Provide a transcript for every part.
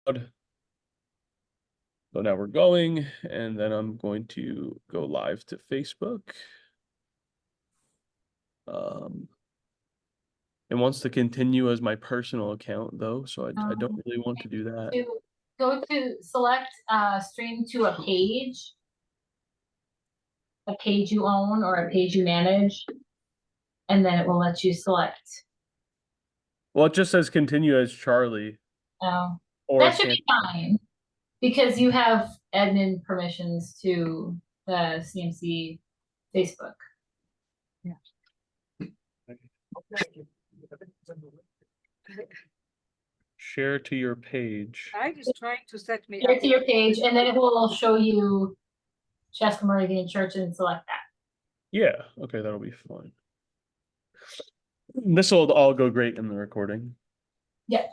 So now we're going, and then I'm going to go live to Facebook. It wants to continue as my personal account though, so I don't really want to do that. Go to select stream to a page you own or a page you manage, and then it will let you select. Well, it just says continue as Charlie. Oh, Or that should be fine because you have admin permissions to the CMC Facebook. Yeah. Share to your page. I just trying to set me Share up. to your page, and then it will show you Chaska Moravian Church and select that. Yeah, okay, that'll be fine. This will all go great in the recording. Yeah.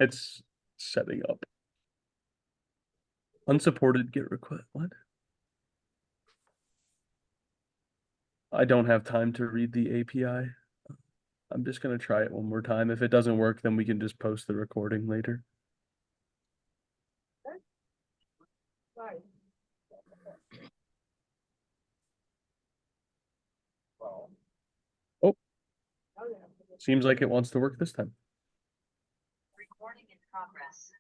It's setting up. Unsupported get request. What? I don't have time to read the API. I'm just going to try it one more time. If it doesn't work, then we can just post the recording later. Oh, seems like it wants to work this time. Recording in progress.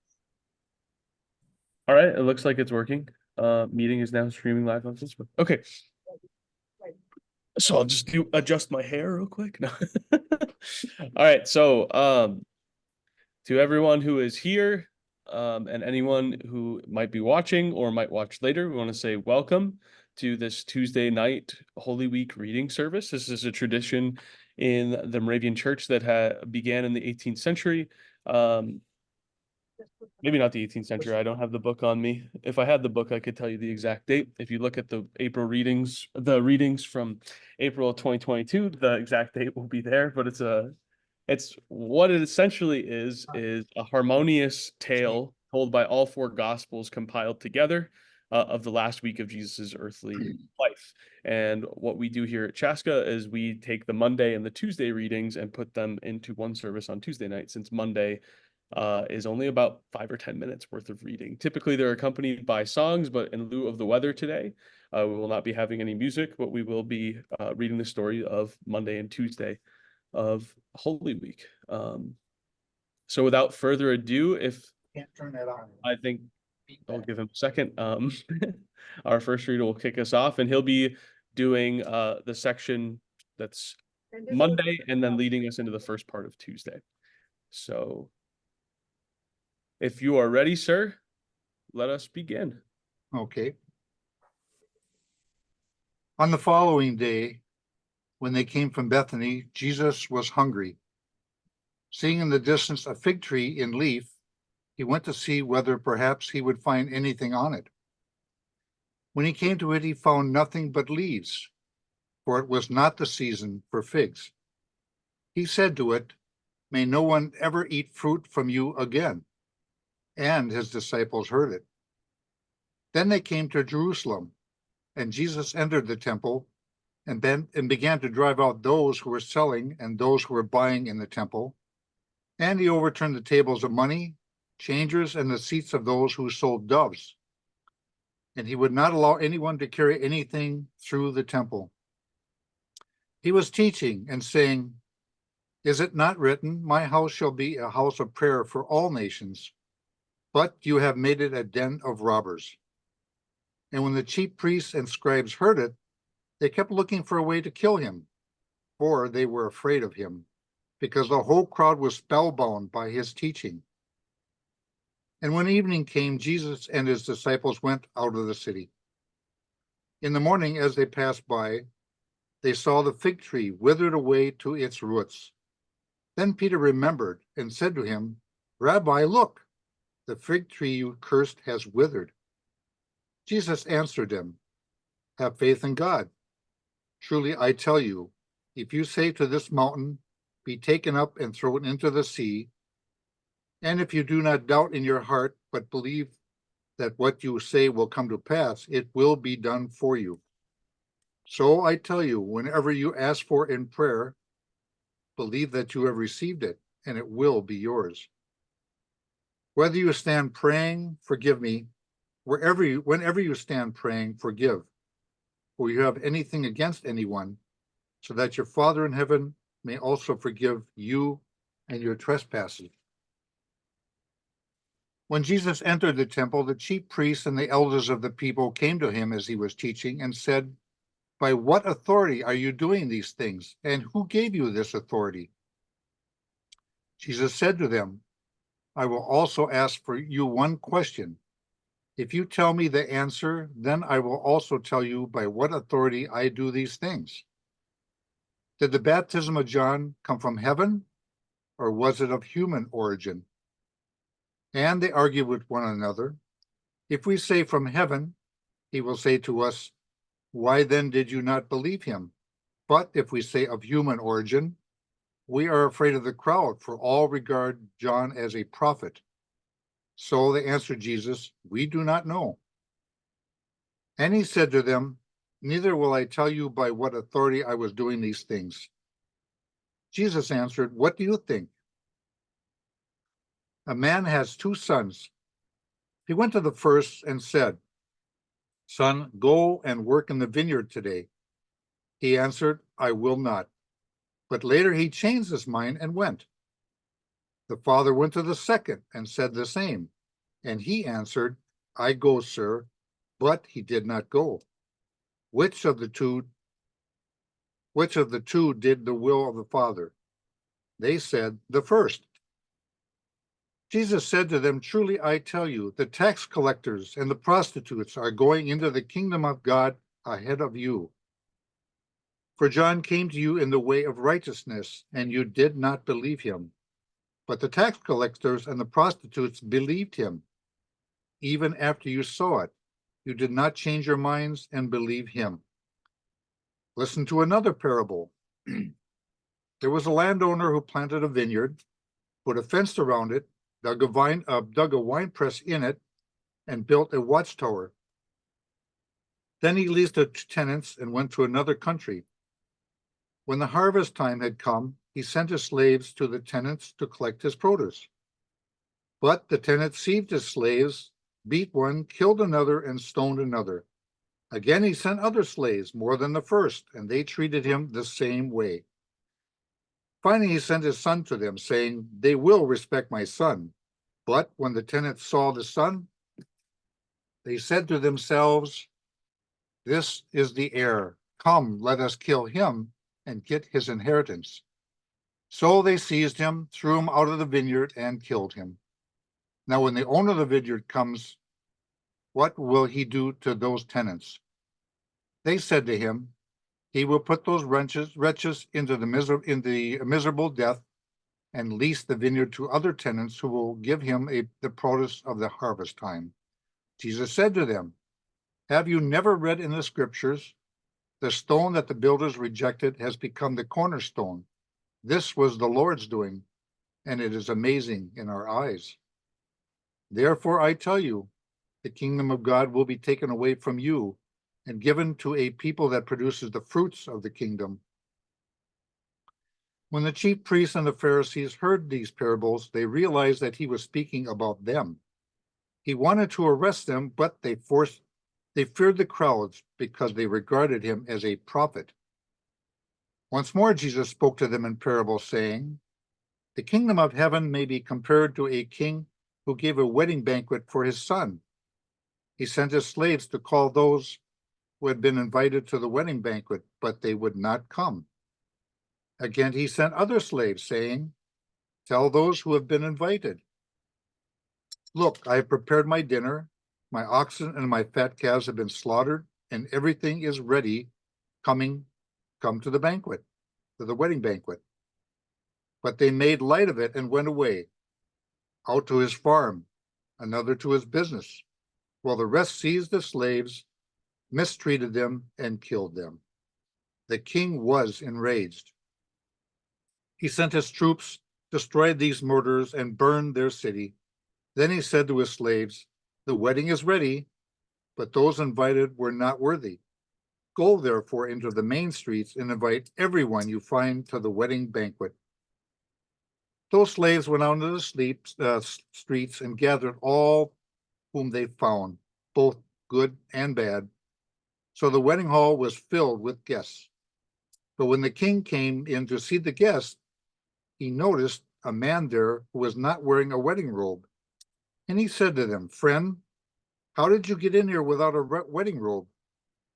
All right, it looks like it's working. Meeting is now streaming live on Facebook. Okay. So I'll just adjust my hair real quick. No. All right, so to everyone who is here, and anyone who might be watching or might watch later, we want to say welcome to this Tuesday night Holy Week reading service. This is a tradition in the Moravian Church that began in the 18th century. Maybe not the 18th century. I don't have the book on me. If I had the book, I could tell you the exact date. If you look at the April readings, the readings from April of 2022, the exact date will be there, but it's what it essentially is a harmonious tale told by all four gospels compiled together of the last week of Jesus's earthly life. And what we do here at Chaska is we take the Monday and the Tuesday readings and put them into one service on Tuesday night, since Monday is only about 5 or 10 minutes worth of reading. Typically, they're accompanied by songs, but in lieu of the weather today, we will not be having any music, but we will be reading the story of Monday and Tuesday of Holy Week. So without further ado, if can't turn that on, I think I'll give him a second. Our first reader will kick us off, and he'll be doing the section that's Monday and then leading us into the first part of Tuesday. So if you are ready, sir, let us begin. Okay. On the following day, when they came from Bethany, Jesus was hungry. Seeing in the distance a fig tree in leaf, he went to see whether perhaps he would find anything on it. When he came to it, he found nothing but leaves, for it was not the season for figs. He said to it, "May no one ever eat fruit from you again." And his disciples heard it. Then they came to Jerusalem, and Jesus entered the temple and began to drive out those who were selling and those who were buying in the temple. And he overturned the tables of money changers and the seats of those who sold doves. And he would not allow anyone to carry anything through the temple. He was teaching and saying, "Is it not written, my house shall be a house of prayer for all nations? But you have made it a den of robbers." And when the chief priests and scribes heard it, they kept looking for a way to kill him, for they were afraid of him, because the whole crowd was spellbound by his teaching. And when evening came, Jesus and his disciples went out of the city. In the morning, as they passed by, they saw the fig tree withered away to its roots. Then Peter remembered and said to him, "Rabbi, look, the fig tree you cursed has withered." Jesus answered him, "Have faith in God. Truly I tell you, if you say to this mountain, 'Be taken up and thrown into the sea,' and if you do not doubt in your heart, but believe that what you say will come to pass, it will be done for you. So I tell you, whenever you ask for in prayer, believe that you have received it, and it will be yours. Whether you stand praying, forgive me. Whenever you stand praying, forgive, or you have anything against anyone, so that your Father in heaven may also forgive you and your trespasses. When Jesus entered the temple, the chief priests and the elders of the people came to him as he was teaching and said, "By what authority are you doing these things? And who gave you this authority?" Jesus said to them, "I will also ask for you one question. If you tell me the answer, then I will also tell you by what authority I do these things. Did the baptism of John come from heaven, or was it of human origin?" And they argued with one another. If we say from heaven, he will say to us, "Why then did you not believe him?" But if we say of human origin, we are afraid of the crowd, for all regard John as a prophet. So they answered Jesus, "We do not know." And he said to them, "Neither will I tell you by what authority I was doing these things." Jesus answered, "What do you think? A man has 2 sons. He went to the first and said, 'Son, go and work in the vineyard today.' He answered, 'I will not.' But later he changed his mind and went. The father went to the second and said the same. And he answered, 'I go, sir.' But he did not go. Which of the two did the will of the Father?" They said, "The first." Jesus said to them, "Truly I tell you, the tax collectors and the prostitutes are going into the kingdom of God ahead of you. For John came to you in the way of righteousness, and you did not believe him. But the tax collectors and the prostitutes believed him. Even after you saw it, you did not change your minds and believe him." Listen to another parable. There was a landowner who planted a vineyard, put a fence around it, dug a wine press in it, and built a watchtower. Then he leased it to tenants and went to another country. When the harvest time had come, he sent his slaves to the tenants to collect his produce. But the tenants seized his slaves, beat one, killed another, and stoned another. Again he sent other slaves, more than the first, and they treated him the same way. Finally he sent his son to them, saying, "They will respect my son." But when the tenants saw the son, they said to themselves, "This is the heir. Come, let us kill him and get his inheritance." So they seized him, threw him out of the vineyard, and killed him. Now when the owner of the vineyard comes, what will he do to those tenants? They said to him, "He will put those wretches into the miserable death and lease the vineyard to other tenants who will give him the produce of the harvest time." Jesus said to them, "Have you never read in the scriptures, 'The stone that the builders rejected has become the cornerstone'? This was the Lord's doing, and it is amazing in our eyes. Therefore I tell you, the kingdom of God will be taken away from you and given to a people that produces the fruits of the kingdom." When the chief priests and the Pharisees heard these parables, they realized that he was speaking about them. He wanted to arrest them, but they feared the crowds because they regarded him as a prophet. Once more Jesus spoke to them in parables, saying, "The kingdom of heaven may be compared to a king who gave a wedding banquet for his son. He sent his slaves to call those who had been invited to the wedding banquet, but they would not come. Again, he sent other slaves, saying, 'Tell those who have been invited, look, I have prepared my dinner. My oxen and my fat calves have been slaughtered, and everything is ready. Come to the banquet, to the wedding banquet.' But they made light of it and went away, out to his farm, another to his business, while the rest seized the slaves, mistreated them, and killed them. The king was enraged. He sent his troops, destroyed these murderers, and burned their city. Then he said to his slaves, 'The wedding is ready, but those invited were not worthy. Go therefore into the main streets and invite everyone you find to the wedding banquet.' Those slaves went out into the streets and gathered all whom they found, both good and bad. So the wedding hall was filled with guests. But when the king came in to see the guests, he noticed a man there who was not wearing a wedding robe. And he said to them, "Friend, how did you get in here without a wedding robe?"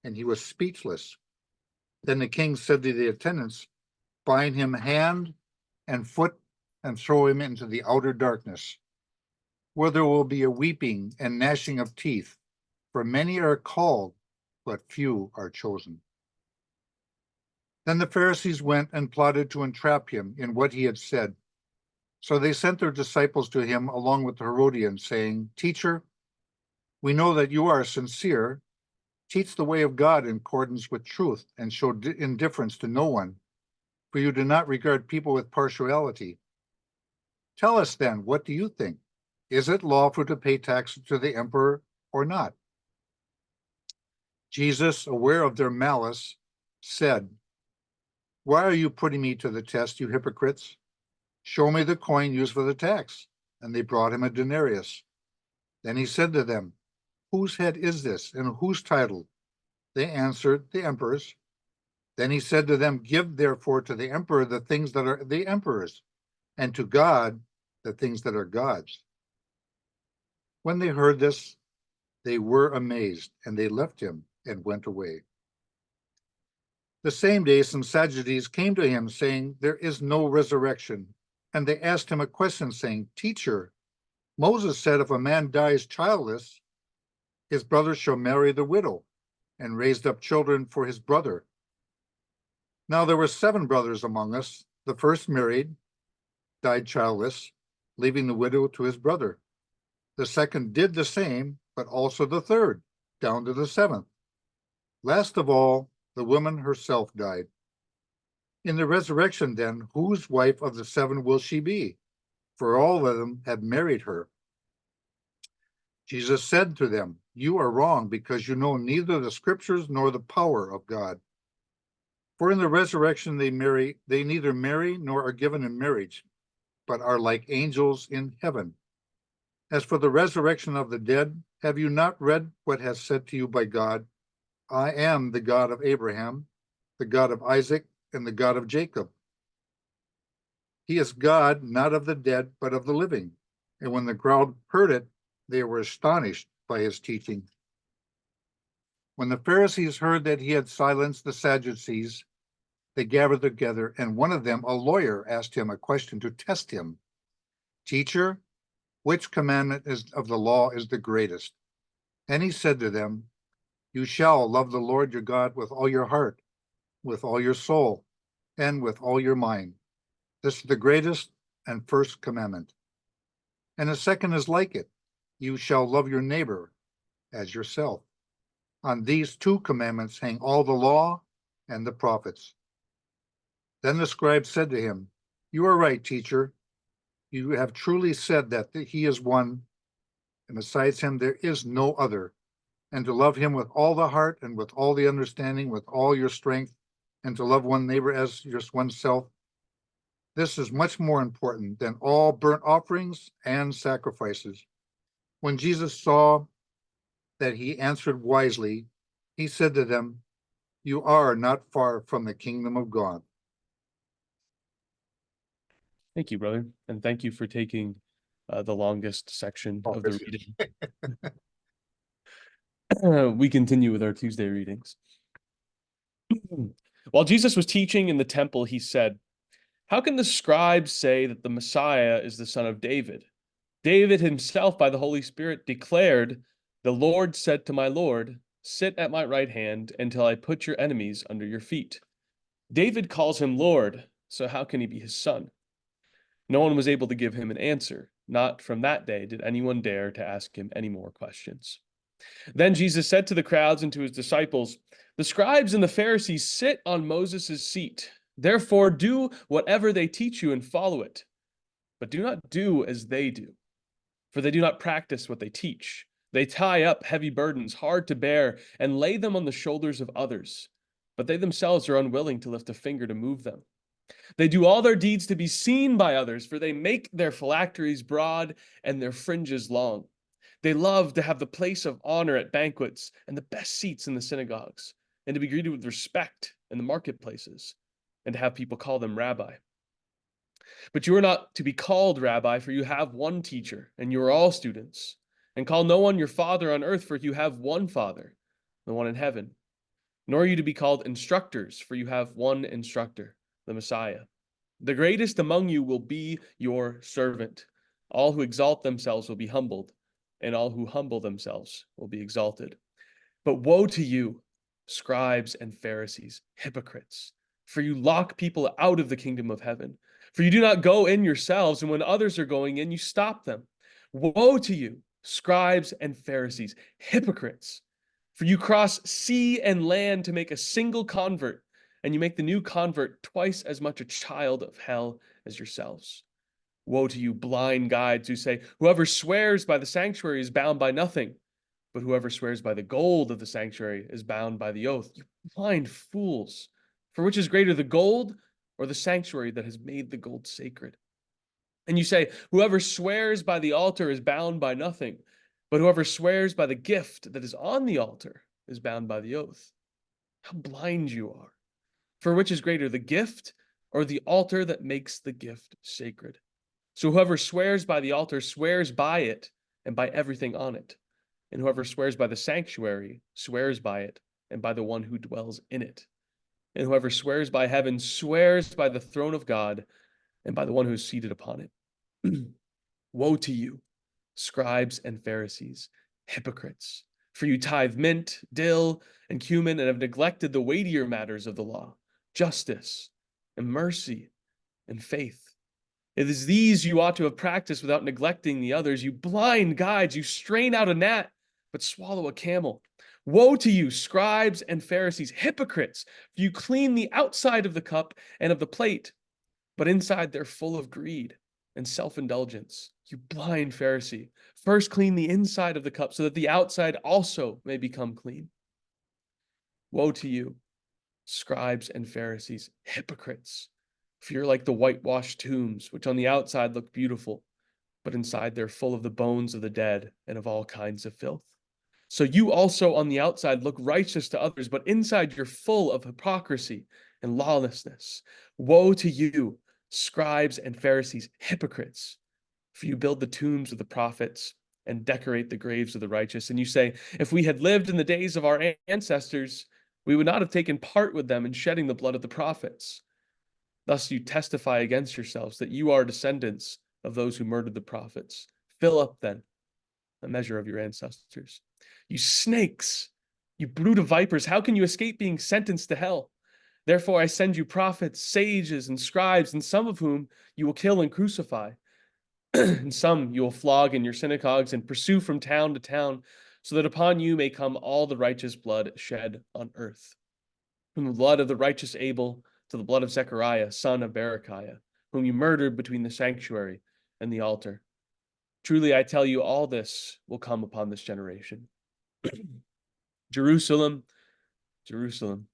And he was speechless. Then the king said to the attendants, "Bind him hand and foot and throw him into the outer darkness, where there will be a weeping and gnashing of teeth, for many are called, but few are chosen." Then the Pharisees went and plotted to entrap him in what he had said. So they sent their disciples to him along with the Herodians, saying, "Teacher, we know that you are sincere. Teach the way of God in accordance with truth and show indifference to no one, for you do not regard people with partiality. Tell us then, what do you think? Is it lawful to pay taxes to the emperor or not?" Jesus, aware of their malice, said, "Why are you putting me to the test, you hypocrites? Show me the coin used for the tax." And they brought him a denarius. Then he said to them, "Whose head is this, and whose title?" They answered, "The emperor's." Then he said to them, "Give therefore to the emperor the things that are the emperor's, and to God the things that are God's." When they heard this, they were amazed, and they left him and went away. The same day, some Sadducees came to him, saying, "There is no resurrection." And they asked him a question, saying, "Teacher, Moses said if a man dies childless, his brother shall marry the widow and raise up children for his brother. Now there were 7 brothers among us. The first married, died childless, leaving the widow to his brother. The second did the same, but also the third, down to the 7th. Last of all, the woman herself died. In the resurrection, then, whose wife of the 7 will she be? For all of them had married her." Jesus said to them, "You are wrong, because you know neither the scriptures nor the power of God. For in the resurrection they neither marry nor are given in marriage, but are like angels in heaven. As for the resurrection of the dead, have you not read what has said to you by God? I am the God of Abraham, the God of Isaac, and the God of Jacob." He is God, not of the dead, but of the living. And when the crowd heard it, they were astonished by his teaching. When the Pharisees heard that he had silenced the Sadducees, they gathered together, and one of them, a lawyer, asked him a question to test him. "Teacher, which commandment of the law is the greatest?" And he said to them, "You shall love the Lord your God with all your heart, with all your soul, and with all your mind. This is the greatest and first commandment. And the second is like it. You shall love your neighbor as yourself. On these 2 commandments hang all the law and the prophets." Then the scribe said to him, "You are right, teacher. You have truly said that he is one, and besides him there is no other. And to love him with all the heart and with all the understanding, with all your strength, and to love one neighbor as just oneself. This is much more important than all burnt offerings and sacrifices." When Jesus saw that he answered wisely, he said to them, "You are not far from the kingdom of God." Thank you, brother. And thank you for taking the longest section of the reading. We continue with our Tuesday readings. While Jesus was teaching in the temple, he said, "How can the scribes say that the Messiah is the son of David? David himself, by the Holy Spirit, declared, 'The Lord said to my Lord, sit at my right hand until I put your enemies under your feet.' David calls him Lord, so how can he be his son?" No one was able to give him an answer. Not from that day did anyone dare to ask him any more questions. Then Jesus said to the crowds and to his disciples, "The scribes and the Pharisees sit on Moses' seat. Therefore, do whatever they teach you and follow it. But do not do as they do, for they do not practice what they teach. They tie up heavy burdens hard to bear and lay them on the shoulders of others, but they themselves are unwilling to lift a finger to move them. They do all their deeds to be seen by others, for they make their phylacteries broad and their fringes long. They love to have the place of honor at banquets and the best seats in the synagogues, and to be greeted with respect in the marketplaces, and to have people call them rabbi. But you are not to be called rabbi, for you have one teacher, and you are all students. And call no one your father on earth, for you have one Father, the one in heaven. Nor are you to be called instructors, for you have one instructor, the Messiah. The greatest among you will be your servant. All who exalt themselves will be humbled, and all who humble themselves will be exalted. But woe to you, scribes and Pharisees, hypocrites, for you lock people out of the kingdom of heaven. For you do not go in yourselves, and when others are going in, you stop them. Woe to you, scribes and Pharisees, hypocrites, for you cross sea and land to make a single convert, and you make the new convert twice as much a child of hell as yourselves. Woe to you, blind guides, who say, whoever swears by the sanctuary is bound by nothing, but whoever swears by the gold of the sanctuary is bound by the oath. You blind fools! For which is greater, the gold or the sanctuary that has made the gold sacred? And you say, whoever swears by the altar is bound by nothing, but whoever swears by the gift that is on the altar is bound by the oath. How blind you are! For which is greater, the gift or the altar that makes the gift sacred? So whoever swears by the altar swears by it and by everything on it. And whoever swears by the sanctuary swears by it and by the one who dwells in it. And whoever swears by heaven swears by the throne of God and by the one who is seated upon it. Woe to you, scribes and Pharisees, hypocrites, for you tithe mint, dill, and cumin, and have neglected the weightier matters of the law, justice, and mercy, and faith. It is these you ought to have practiced without neglecting the others. You blind guides, you strain out a gnat, but swallow a camel. Woe to you, scribes and Pharisees, hypocrites, for you clean the outside of the cup and of the plate, but inside they're full of greed and self-indulgence. You blind Pharisee, first clean the inside of the cup so that the outside also may become clean. Woe to you, scribes and Pharisees, hypocrites, for you're like the whitewashed tombs, which on the outside look beautiful, but inside they're full of the bones of the dead and of all kinds of filth. So you also on the outside look righteous to others, but inside you're full of hypocrisy and lawlessness. Woe to you, scribes and Pharisees, hypocrites, for you build the tombs of the prophets and decorate the graves of the righteous. And you say, if we had lived in the days of our ancestors, we would not have taken part with them in shedding the blood of the prophets. Thus you testify against yourselves that you are descendants of those who murdered the prophets. Fill up then the measure of your ancestors. You snakes, you brood of vipers, how can you escape being sentenced to hell? Therefore I send you prophets, sages, and scribes, and some of whom you will kill and crucify. And some you will flog in your synagogues and pursue from town to town, so that upon you may come all the righteous blood shed on earth. From the blood of the righteous Abel to the blood of Zechariah, son of Berechiah, whom you murdered between the sanctuary and the altar. Truly I tell you, all this will come upon this generation. Jerusalem, Jerusalem,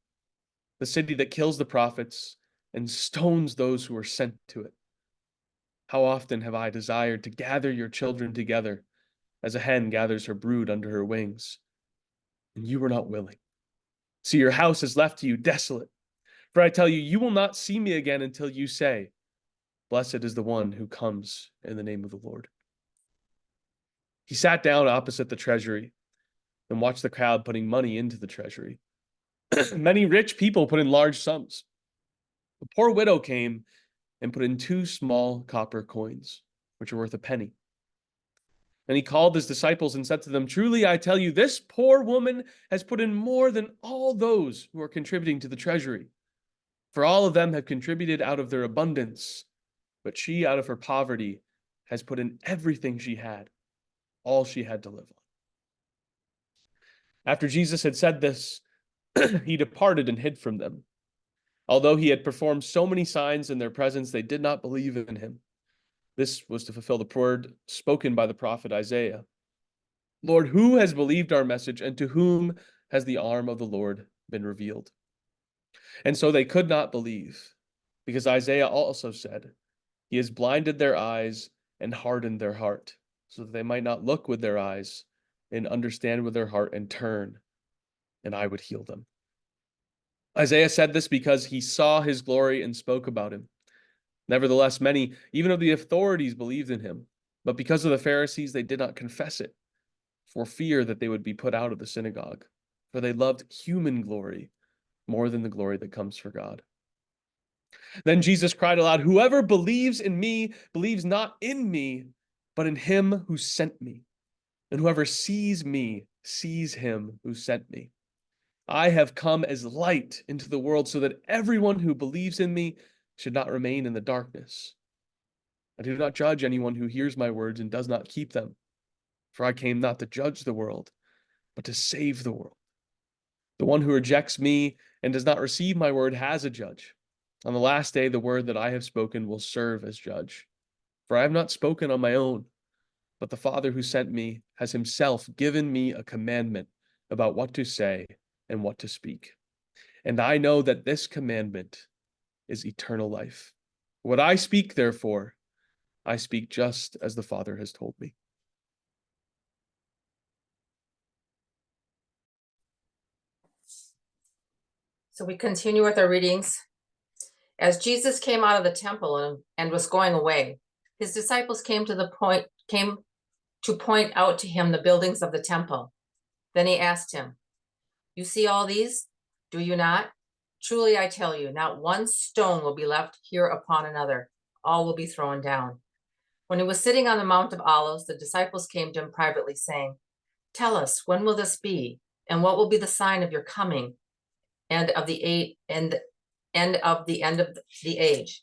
the city that kills the prophets and stones those who are sent to it. How often have I desired to gather your children together as a hen gathers her brood under her wings, and you were not willing. See, your house is left to you desolate. For I tell you, you will not see me again until you say, blessed is the one who comes in the name of the Lord. He sat down opposite the treasury and watched the crowd putting money into the treasury. Many rich people put in large sums. The poor widow came and put in 2 small copper coins, which are worth a penny. And he called his disciples and said to them, truly I tell you, this poor woman has put in more than all those who are contributing to the treasury. For all of them have contributed out of their abundance, but she out of her poverty has put in everything she had, all she had to live on. After Jesus had said this, he departed and hid from them. Although he had performed so many signs in their presence, they did not believe in him. This was to fulfill the word spoken by the prophet Isaiah. Lord, who has believed our message, and to whom has the arm of the Lord been revealed? And so they could not believe, because Isaiah also said, He has blinded their eyes and hardened their heart, so that they might not look with their eyes and understand with their heart and turn, and I would heal them. Isaiah said this because he saw his glory and spoke about him. Nevertheless, many, even of the authorities, believed in him, but because of the Pharisees, they did not confess it, for fear that they would be put out of the synagogue, for they loved human glory more than the glory that comes from God. Then Jesus cried aloud, Whoever believes in me believes not in me, but in him who sent me. And whoever sees me sees him who sent me. I have come as light into the world so that everyone who believes in me should not remain in the darkness. I do not judge anyone who hears my words and does not keep them. For I came not to judge the world, but to save the world. The one who rejects me and does not receive my word has a judge. On the last day, the word that I have spoken will serve as judge. For I have not spoken on my own, but the Father who sent me has himself given me a commandment about what to say and what to speak. And I know that this commandment is eternal life. What I speak, therefore, I speak just as the Father has told me. So we continue with our readings. As Jesus came out of the temple and was going away, his disciples came to point out to him the buildings of the temple. Then he asked him, You see all these? Do you not? Truly I tell you, not one stone will be left here upon another. All will be thrown down. When he was sitting on the Mount of Olives, the disciples came to him privately, saying, Tell us, when will this be? And what will be the sign of your coming and of the end of the age?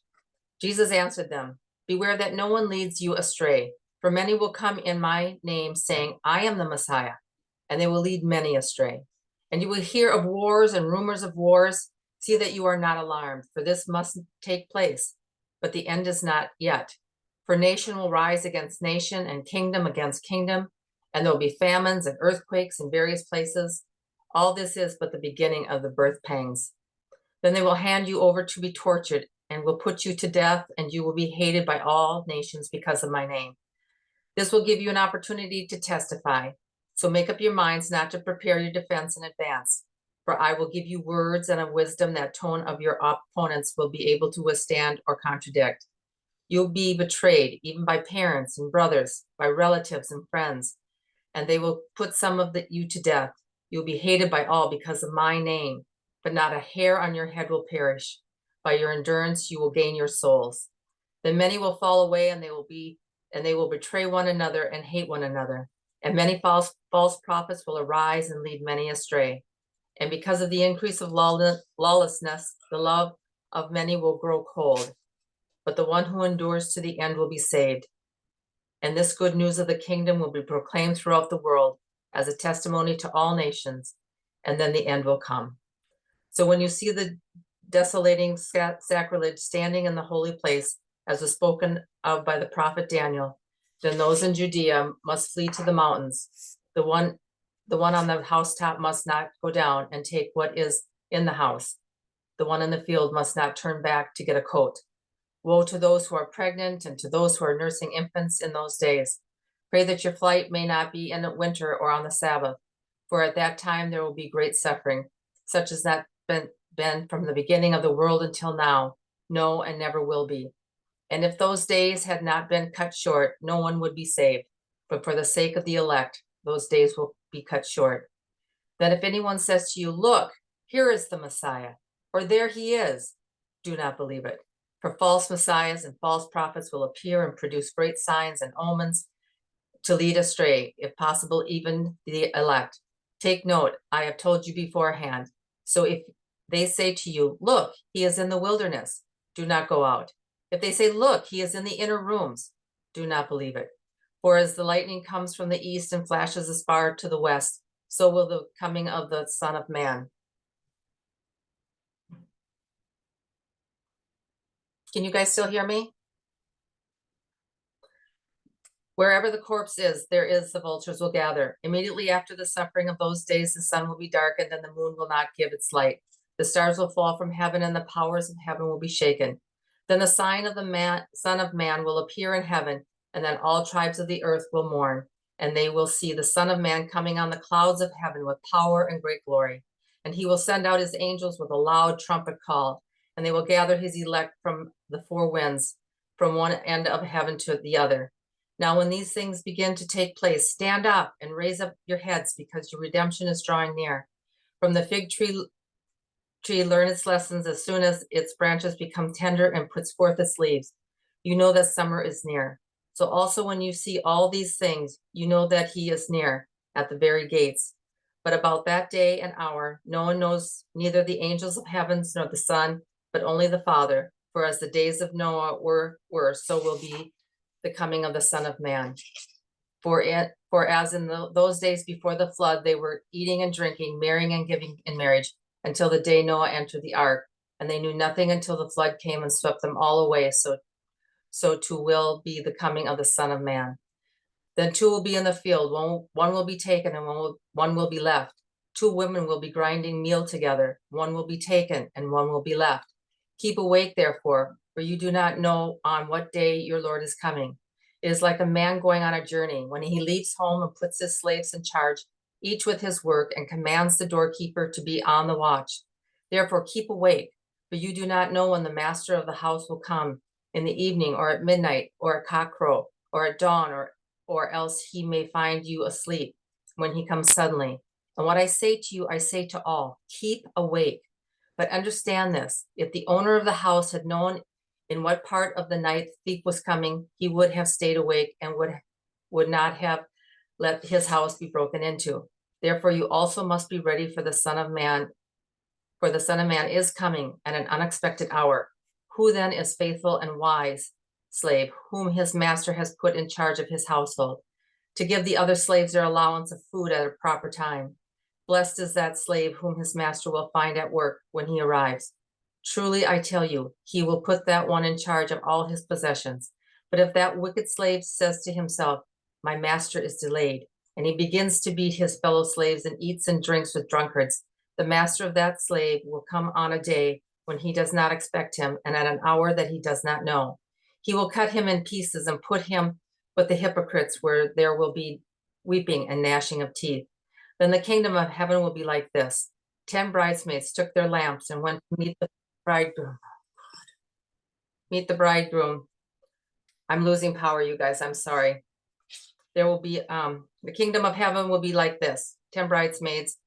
Jesus answered them, Beware that no one leads you astray, for many will come in my name, saying, I am the Messiah, and they will lead many astray. And you will hear of wars and rumors of wars. See that you are not alarmed, for this must take place, but the end is not yet. For nation will rise against nation, and kingdom against kingdom, and there will be famines and earthquakes in various places. All this is but the beginning of the birth pangs. Then they will hand you over to be tortured and will put you to death, and you will be hated by all nations because of my name. This will give you an opportunity to testify. So make up your minds not to prepare your defense in advance, for I will give you words and a wisdom that tone of your opponents will be able to withstand or contradict. You'll be betrayed even by parents and brothers, by relatives and friends, and they will put some of you to death. You'll be hated by all because of my name, but not a hair on your head will perish. By your endurance, you will gain your souls. Then many will fall away, and they will betray one another and hate one another. And many false prophets will arise and lead many astray. And because of the increase of lawlessness, the love of many will grow cold. But the one who endures to the end will be saved. And this good news of the kingdom will be proclaimed throughout the world as a testimony to all nations, and then the end will come. So when you see the desolating sacrilege standing in the holy place, as was spoken of by the prophet Daniel, then those in Judea must flee to the mountains. The one on the housetop must not go down and take what is in the house. The one in the field must not turn back to get a coat. Woe to those who are pregnant and to those who are nursing infants in those days. Pray that your flight may not be in winter or on the Sabbath, for at that time there will be great suffering, such as that been from the beginning of the world until now, no, and never will be. And if those days had not been cut short, no one would be saved. But for the sake of the elect, those days will be cut short. That if anyone says to you, Look, here is the Messiah, or there he is, do not believe it. For false messiahs and false prophets will appear and produce great signs and omens to lead astray, if possible, even the elect. Take note, I have told you beforehand. So if they say to you, Look, he is in the wilderness, do not go out. If they say, Look, he is in the inner rooms, do not believe it. For as the lightning comes from the east and flashes as far to the west, so will the coming of the Son of Man. Can you guys still hear me? Wherever the corpse is, there is the vultures will gather. Immediately after the suffering of those days, the sun will be darkened and the moon will not give its light. The stars will fall from heaven and the powers of heaven will be shaken. Then the sign of the Son of Man will appear in heaven, and then all tribes of the earth will mourn, and they will see the Son of Man coming on the clouds of heaven with power and great glory. And he will send out his angels with a loud trumpet call, and they will gather his elect from the four winds, from one end of heaven to the other. Now, when these things begin to take place, stand up and raise up your heads, because your redemption is drawing near. From the fig tree learn its lessons as soon as its branches become tender and puts forth its leaves. You know that summer is near. So also when you see all these things, you know that he is near at the very gates. But about that day and hour, no one knows, neither the angels of heavens nor the Son, but only the Father. For as the days of Noah were, so will be the coming of the Son of Man. For as in those days before the flood, they were eating and drinking, marrying and giving in marriage, until the day Noah entered the ark, and they knew nothing until the flood came and swept them all away. So too will be the coming of the Son of Man. Then two will be in the field, one will be taken and one will be left. Two women will be grinding meal together, one will be taken and one will be left. Keep awake, therefore, for you do not know on what day your Lord is coming. It is like a man going on a journey, when he leaves home and puts his slaves in charge, each with his work, and commands the doorkeeper to be on the watch. Therefore keep awake, for you do not know when the master of the house will come, in the evening, or at midnight, or at cockcrow, or at dawn, or else he may find you asleep when he comes suddenly. And what I say to you, I say to all, keep awake. But understand this, if the owner of the house had known in what part of the night the thief was coming, he would have stayed awake and would not have let his house be broken into. Therefore you also must be ready, for the Son of Man is coming at an unexpected hour. Who then is faithful and wise slave, whom his master has put in charge of his household, to give the other slaves their allowance of food at a proper time? Blessed is that slave whom his master will find at work when he arrives. Truly I tell you, he will put that one in charge of all his possessions. But if that wicked slave says to himself, my master is delayed, and he begins to beat his fellow slaves and eats and drinks with drunkards, the master of that slave will come on a day when he does not expect him, and at an hour that he does not know. He will cut him in pieces and put him with the hypocrites, where there will be weeping and gnashing of teeth. Then the kingdom of heaven will be like this. 10 bridesmaids took their lamps and went to meet the bridegroom. I'm losing power, you guys, I'm sorry. There will be, the kingdom of heaven will be like this. 10 bridesmaids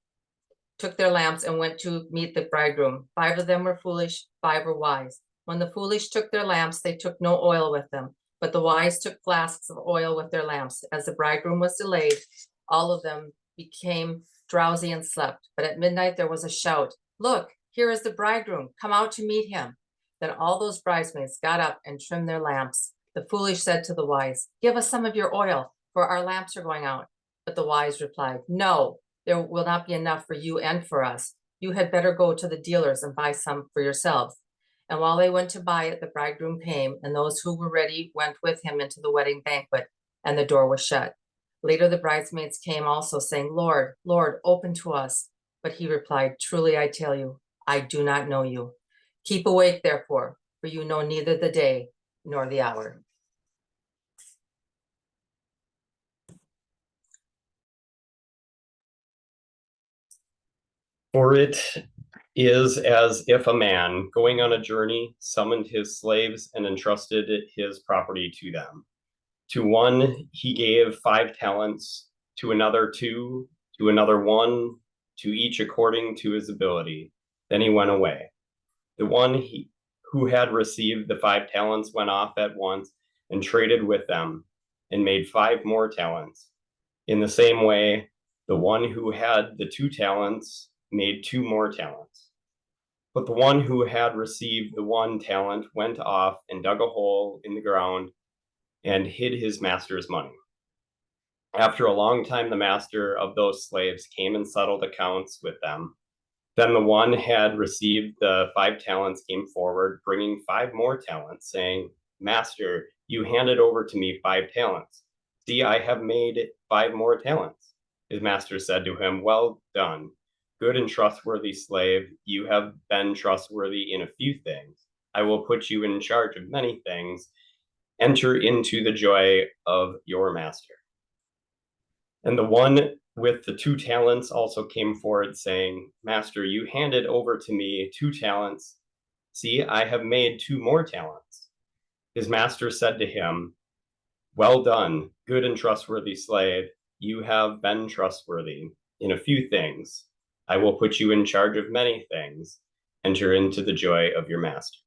took their lamps and went to meet the bridegroom. 5 of them were foolish, 5 were wise. When the foolish took their lamps, they took no oil with them, but the wise took flasks of oil with their lamps. As the bridegroom was delayed, all of them became drowsy and slept. But at midnight there was a shout, look, here is the bridegroom, come out to meet him. Then all those bridesmaids got up and trimmed their lamps. The foolish said to the wise, give us some of your oil, for our lamps are going out. But the wise replied, no, there will not be enough for you and for us. You had better go to the dealers and buy some for yourselves. And while they went to buy it, the bridegroom came, and those who were ready went with him into the wedding banquet, and the door was shut. Later the bridesmaids came also, saying, Lord, Lord, open to us. But he replied, truly I tell you, I do not know you. Keep awake, therefore, for you know neither the day nor the hour. For it is as if a man going on a journey summoned his slaves and entrusted his property to them. To one he gave 5 talents, to another 2, to another 1, to each according to his ability. Then he went away. The one who had received the 5 talents went off at once and traded with them, and made 5 more talents. In the same way, the one who had the 2 talents made 2 more talents. But the one who had received the 1 talent went off and dug a hole in the ground and hid his master's money. After a long time, the master of those slaves came and settled accounts with them. Then the one had received the 5 talents came forward, bringing 5 more talents, saying, Master, you handed over to me 5 talents. See, I have made 5 more talents. His master said to him, well done, good and trustworthy slave. You have been trustworthy in a few things. I will put you in charge of many things. Enter into the joy of your master. And the one with the 2 talents also came forward, saying, Master, you handed over to me 2 talents. See, I have made 2 more talents. His master said to him, Well done, good and trustworthy slave. You have been trustworthy in a few things. I will put you in charge of many things. Enter into the joy of your master.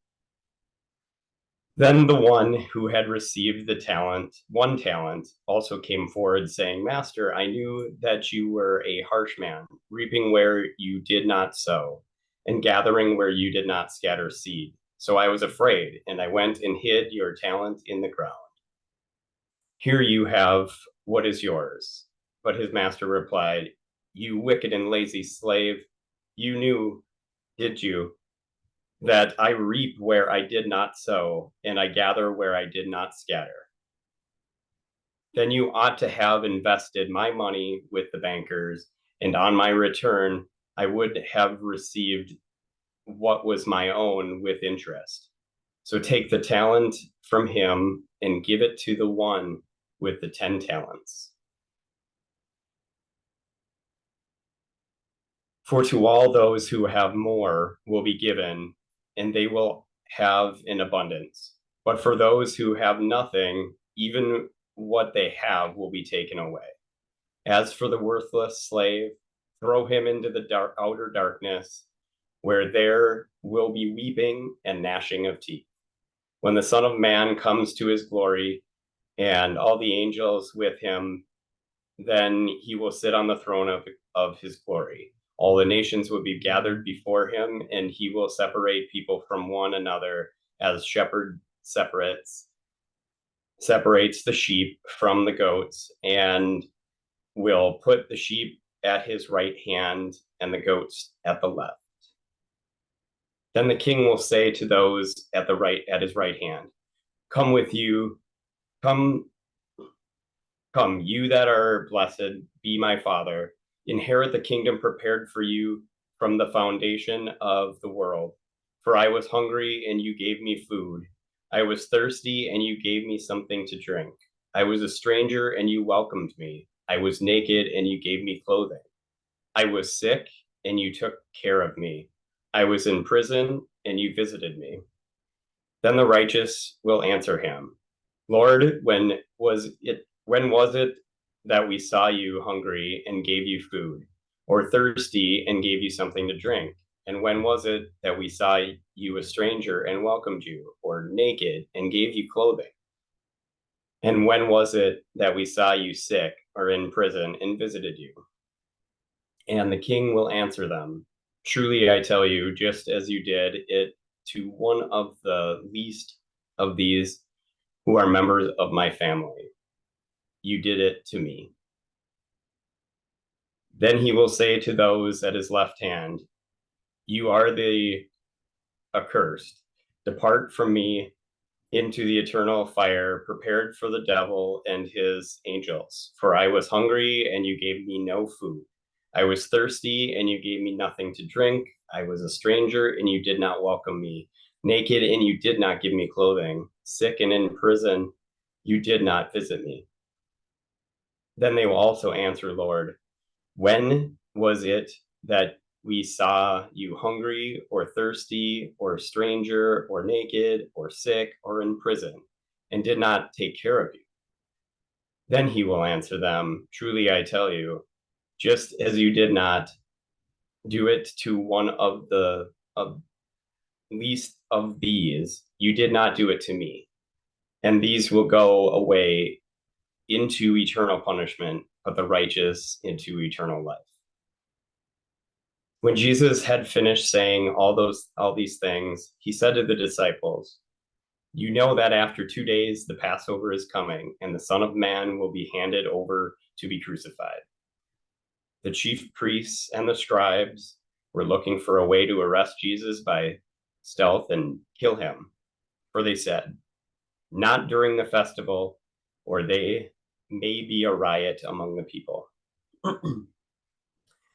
Then the one who had received the 1 talent, also came forward, saying, Master, I knew that you were a harsh man, reaping where you did not sow, and gathering where you did not scatter seed. So I was afraid, and I went and hid your talent in the ground. Here you have what is yours. But his master replied, You wicked and lazy slave, you knew, did you, that I reap where I did not sow, and I gather where I did not scatter? Then you ought to have invested my money with the bankers, and on my return, I would have received what was my own with interest. So take the talent from him and give it to the one with the 10 talents. For to all those who have more will be given, and they will have in abundance. But for those who have nothing, even what they have will be taken away. As for the worthless slave, throw him into the outer darkness, where there will be weeping and gnashing of teeth. When the Son of Man comes to his glory, and all the angels with him, then he will sit on the throne of his glory. All the nations will be gathered before him, and he will separate people from one another as shepherd separates the sheep from the goats, and will put the sheep at his right hand and the goats at the left. Then the king will say to those at his right hand, Come, you that are blessed, be my father. Inherit the kingdom prepared for you from the foundation of the world. For I was hungry, and you gave me food. I was thirsty, and you gave me something to drink. I was a stranger, and you welcomed me. I was naked, and you gave me clothing. I was sick, and you took care of me. I was in prison, and you visited me. Then the righteous will answer him, Lord, when was it that we saw you hungry and gave you food, or thirsty and gave you something to drink? And when was it that we saw you a stranger and welcomed you, or naked and gave you clothing? And when was it that we saw you sick or in prison and visited you? And the king will answer them, Truly I tell you, just as you did it to one of the least of these who are members of my family, you did it to me. Then he will say to those at his left hand, You are the accursed. Depart from me into the eternal fire prepared for the devil and his angels. For I was hungry, and you gave me no food. I was thirsty, and you gave me nothing to drink. I was a stranger, and you did not welcome me. Naked, and you did not give me clothing. Sick and in prison, you did not visit me. Then they will also answer, Lord, when was it that we saw you hungry or thirsty or stranger or naked or sick or in prison and did not take care of you? Then he will answer them, Truly I tell you, just as you did not do it to one of the least of these, you did not do it to me. And these will go away into eternal punishment, but the righteous into eternal life. When Jesus had finished saying all these things, he said to the disciples, You know that after 2 days the Passover is coming, and the Son of Man will be handed over to be crucified. The chief priests and the scribes were looking for a way to arrest Jesus by stealth and kill him, for they said, Not during the festival, or they may be a riot among the people.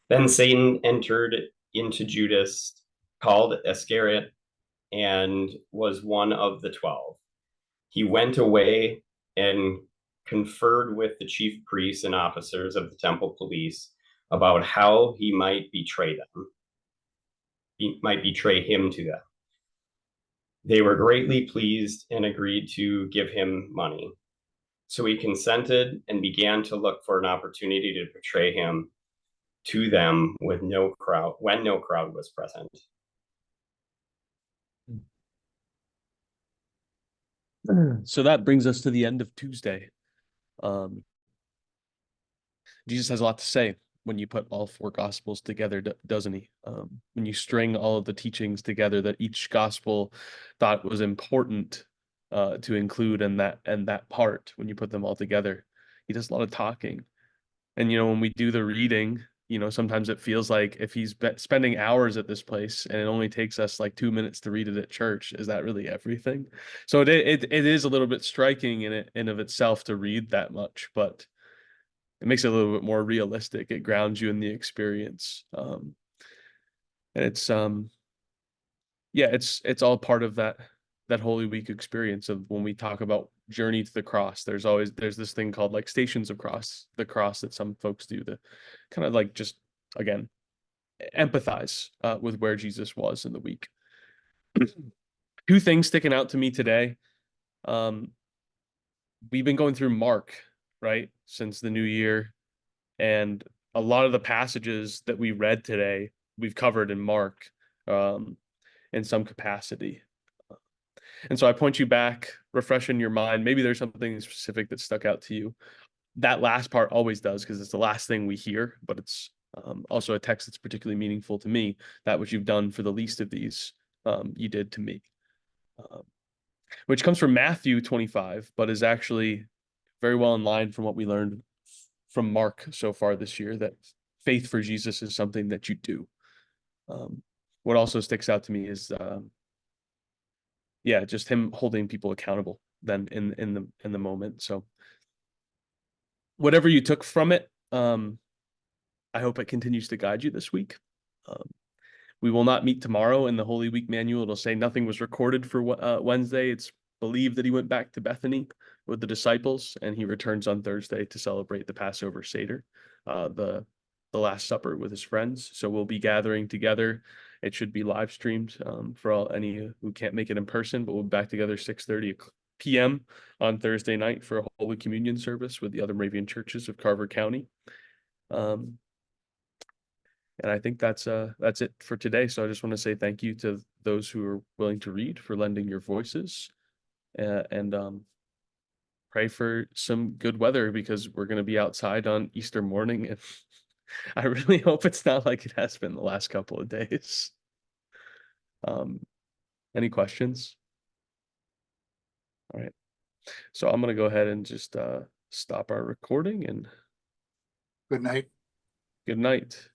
Then Satan entered into Judas, called Iscariot, and was one of the 12. He went away and conferred with the chief priests and officers of the temple police about how he might betray them. He might betray him to them. They were greatly pleased and agreed to give him money. So he consented and began to look for an opportunity to betray him to them with no crowd, when no crowd was present. So that brings us to the end of Tuesday. Jesus has a lot to say when you put all four gospels together, doesn't he? When you string all of the teachings together that each gospel thought was important to include in that part, when you put them all together, he does a lot of talking. And when we do the reading, sometimes it feels like if he's spending hours at this place and it only takes us like 2 minutes to read it at church, is that really everything? So it is a little bit striking in of itself to read that much, but it makes it a little bit more realistic. It grounds you in the experience. And it's all part of that Holy Week experience of when we talk about journey to the cross. There's this thing called like stations of the cross that some folks do to kind of like just again empathize with where Jesus was in the week. Two things sticking out to me today. We've been going through Mark, right, since the new year, and a lot of the passages that we read today we've covered in Mark in some capacity. And so I point you back, refresh in your mind. Maybe there's something specific that stuck out to you. That last part always does, because it's the last thing we hear, but it's also a text that's particularly meaningful to me. That which you've done for the least of these, you did to me. Which comes from Matthew 25, but is actually very well in line from what we learned from Mark so far this year, that faith for Jesus is something that you do. What also sticks out to me is just him holding people accountable then in the moment. So whatever you took from it, I hope it continues to guide you this week. We will not meet tomorrow. In the Holy Week manual, it'll say nothing was recorded for Wednesday. It's believed that he went back to Bethany with the disciples, and he returns on Thursday to celebrate the Passover Seder, the Last Supper with his friends. So we'll be gathering together. It should be live streamed for any who can't make it in person, but we'll be back together 6:30 p.m. on Thursday night for a Holy Communion service with the other Moravian churches of Carver County. And I think that's it for today. So I just want to say thank you to those who are willing to read, for lending your voices, and pray for some good weather, because we're going to be outside on Easter morning, and I really hope it's not like it has been the last couple of days. Any questions? All right. So I'm going to go ahead and just stop our recording, and Good night. good night.